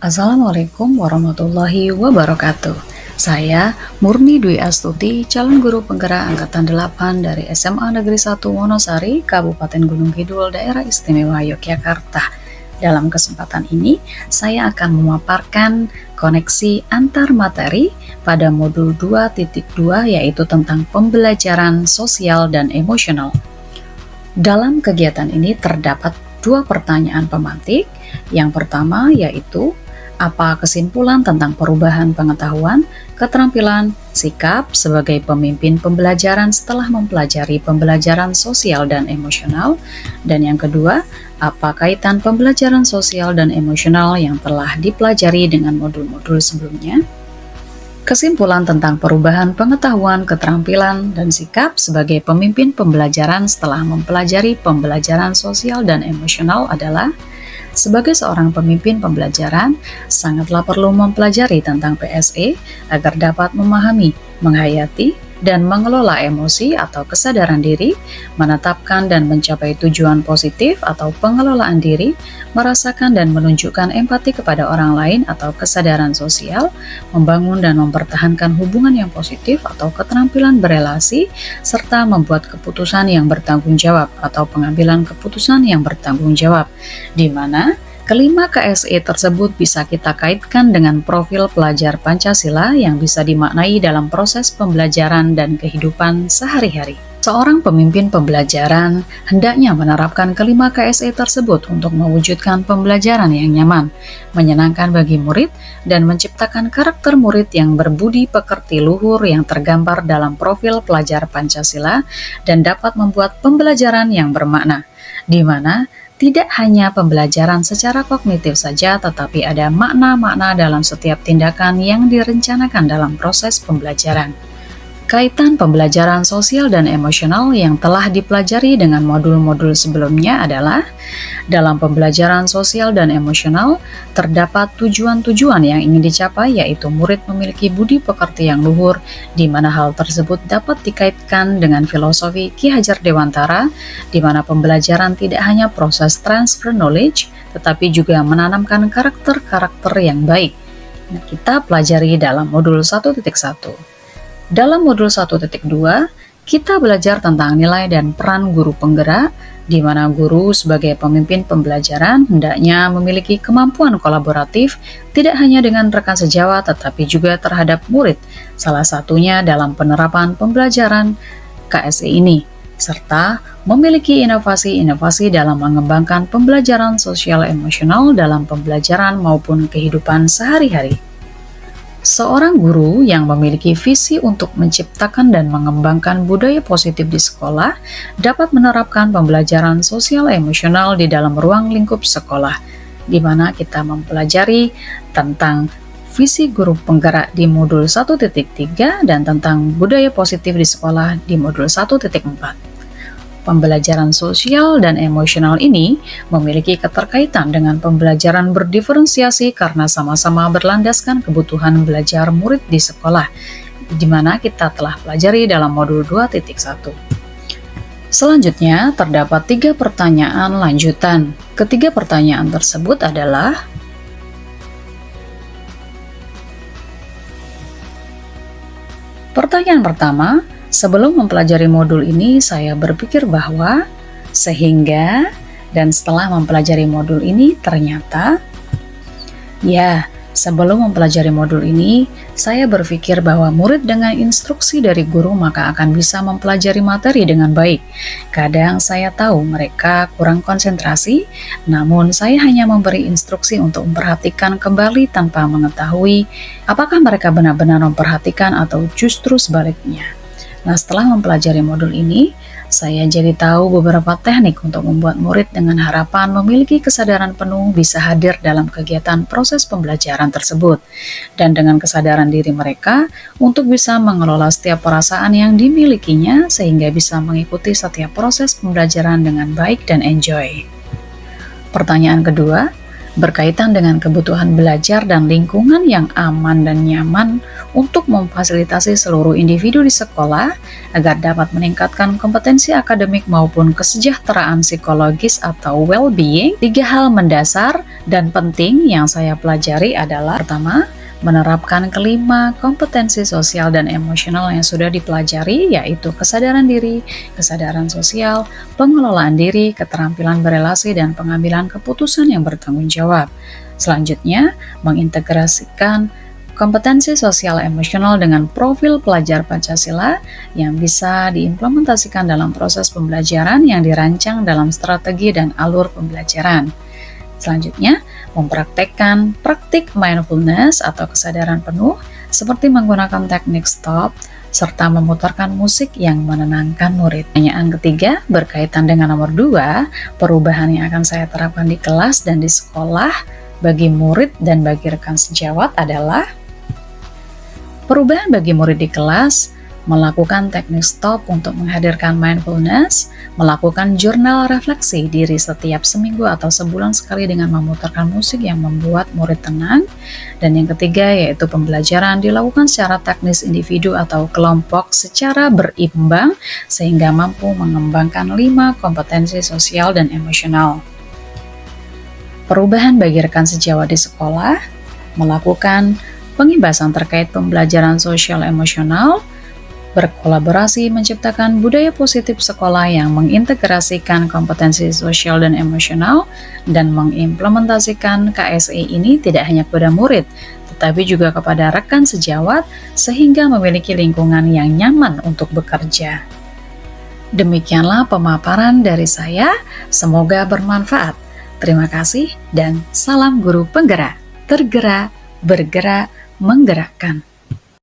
Assalamualaikum warahmatullahi wabarakatuh. Saya Murni Dwi Astuti, calon guru penggerak Angkatan 8 dari SMA Negeri 1 Wonosari, Kabupaten Gunung Kidul, Daerah Istimewa Yogyakarta. Dalam kesempatan ini, saya akan memaparkan koneksi antar materi pada modul 2.2, yaitu tentang pembelajaran sosial dan emosional. Dalam kegiatan ini terdapat dua pertanyaan pemantik. Yang pertama yaitu, apa kesimpulan tentang perubahan pengetahuan, keterampilan, sikap sebagai pemimpin pembelajaran setelah mempelajari pembelajaran sosial dan emosional? Dan yang kedua, apa kaitan pembelajaran sosial dan emosional yang telah dipelajari dengan modul-modul sebelumnya? Kesimpulan tentang perubahan pengetahuan, keterampilan, dan sikap sebagai pemimpin pembelajaran setelah mempelajari pembelajaran sosial dan emosional adalah: sebagai seorang pemimpin pembelajaran, sangatlah perlu mempelajari tentang PSE agar dapat memahami, menghayati, dan mengelola emosi atau kesadaran diri, menetapkan dan mencapai tujuan positif atau pengelolaan diri, merasakan dan menunjukkan empati kepada orang lain atau kesadaran sosial, membangun dan mempertahankan hubungan yang positif atau keterampilan berelasi, serta membuat keputusan yang bertanggung jawab atau pengambilan keputusan yang bertanggung jawab, di mana kelima KSE tersebut bisa kita kaitkan dengan profil pelajar Pancasila yang bisa dimaknai dalam proses pembelajaran dan kehidupan sehari-hari. Seorang pemimpin pembelajaran hendaknya menerapkan kelima KSE tersebut untuk mewujudkan pembelajaran yang nyaman, menyenangkan bagi murid, dan menciptakan karakter murid yang berbudi pekerti luhur yang tergambar dalam profil pelajar Pancasila dan dapat membuat pembelajaran yang bermakna, di mana tidak hanya pembelajaran secara kognitif saja, tetapi ada makna-makna dalam setiap tindakan yang direncanakan dalam proses pembelajaran. Kaitan pembelajaran sosial dan emosional yang telah dipelajari dengan modul-modul sebelumnya adalah: dalam pembelajaran sosial dan emosional, terdapat tujuan-tujuan yang ingin dicapai, yaitu murid memiliki budi pekerti yang luhur, di mana hal tersebut dapat dikaitkan dengan filosofi Ki Hajar Dewantara, di mana pembelajaran tidak hanya proses transfer knowledge, tetapi juga menanamkan karakter-karakter yang baik. Kita pelajari dalam modul 1.1. Dalam modul 1.2, kita belajar tentang nilai dan peran guru penggerak, di mana guru sebagai pemimpin pembelajaran hendaknya memiliki kemampuan kolaboratif tidak hanya dengan rekan sejawat tetapi juga terhadap murid, salah satunya dalam penerapan pembelajaran KSE ini, serta memiliki inovasi-inovasi dalam mengembangkan pembelajaran sosial emosional dalam pembelajaran maupun kehidupan sehari-hari. Seorang guru yang memiliki visi untuk menciptakan dan mengembangkan budaya positif di sekolah dapat menerapkan pembelajaran sosial emosional di dalam ruang lingkup sekolah, di mana kita mempelajari tentang visi guru penggerak di modul 1.3 dan tentang budaya positif di sekolah di modul 1.4. Pembelajaran sosial dan emosional ini memiliki keterkaitan dengan pembelajaran berdiferensiasi karena sama-sama berlandaskan kebutuhan belajar murid di sekolah, di mana kita telah pelajari dalam modul 2.1. Selanjutnya, terdapat 3 pertanyaan lanjutan. Ketiga pertanyaan tersebut adalah: pertanyaan pertama, sebelum mempelajari modul ini, saya berpikir bahwa, sehingga, dan setelah mempelajari modul ini, ternyata. Ya, sebelum mempelajari modul ini, saya berpikir bahwa murid dengan instruksi dari guru maka akan bisa mempelajari materi dengan baik. Kadang saya tahu mereka kurang konsentrasi, namun saya hanya memberi instruksi untuk memperhatikan kembali tanpa mengetahui apakah mereka benar-benar memperhatikan atau justru sebaliknya. Nah, setelah mempelajari modul ini, saya jadi tahu beberapa teknik untuk membuat murid dengan harapan memiliki kesadaran penuh bisa hadir dalam kegiatan proses pembelajaran tersebut, dan dengan kesadaran diri mereka untuk bisa mengelola setiap perasaan yang dimilikinya sehingga bisa mengikuti setiap proses pembelajaran dengan baik dan enjoy. Pertanyaan kedua, berkaitan dengan kebutuhan belajar dan lingkungan yang aman dan nyaman untuk memfasilitasi seluruh individu di sekolah agar dapat meningkatkan kompetensi akademik maupun kesejahteraan psikologis atau well-being. 3 hal mendasar dan penting yang saya pelajari adalah: pertama, menerapkan kelima kompetensi sosial dan emosional yang sudah dipelajari, yaitu kesadaran diri, kesadaran sosial, pengelolaan diri, keterampilan berelasi, dan pengambilan keputusan yang bertanggung jawab. Selanjutnya, mengintegrasikan kompetensi sosial emosional dengan profil pelajar Pancasila yang bisa diimplementasikan dalam proses pembelajaran yang dirancang dalam strategi dan alur pembelajaran. Selanjutnya, mempraktekkan praktik mindfulness atau kesadaran penuh seperti menggunakan teknik stop serta memutarkan musik yang menenangkan murid. Pertanyaan ketiga berkaitan dengan nomor 2, perubahan yang akan saya terapkan di kelas dan di sekolah bagi murid dan bagi rekan sejawat adalah: perubahan bagi murid di kelas, melakukan teknik stop untuk menghadirkan mindfulness, melakukan jurnal refleksi diri setiap seminggu atau sebulan sekali dengan memutarkan musik yang membuat murid tenang, dan yang ketiga yaitu pembelajaran dilakukan secara teknis individu atau kelompok secara berimbang sehingga mampu mengembangkan 5 kompetensi sosial dan emosional. Perubahan bagi rekan sejawat di sekolah, melakukan pengibasan terkait pembelajaran sosial emosional, berkolaborasi menciptakan budaya positif sekolah yang mengintegrasikan kompetensi sosial dan emosional, dan mengimplementasikan KSE ini tidak hanya kepada murid, tetapi juga kepada rekan sejawat sehingga memiliki lingkungan yang nyaman untuk bekerja. Demikianlah pemaparan dari saya, semoga bermanfaat. Terima kasih dan salam guru penggerak, tergerak, bergerak, menggerakkan.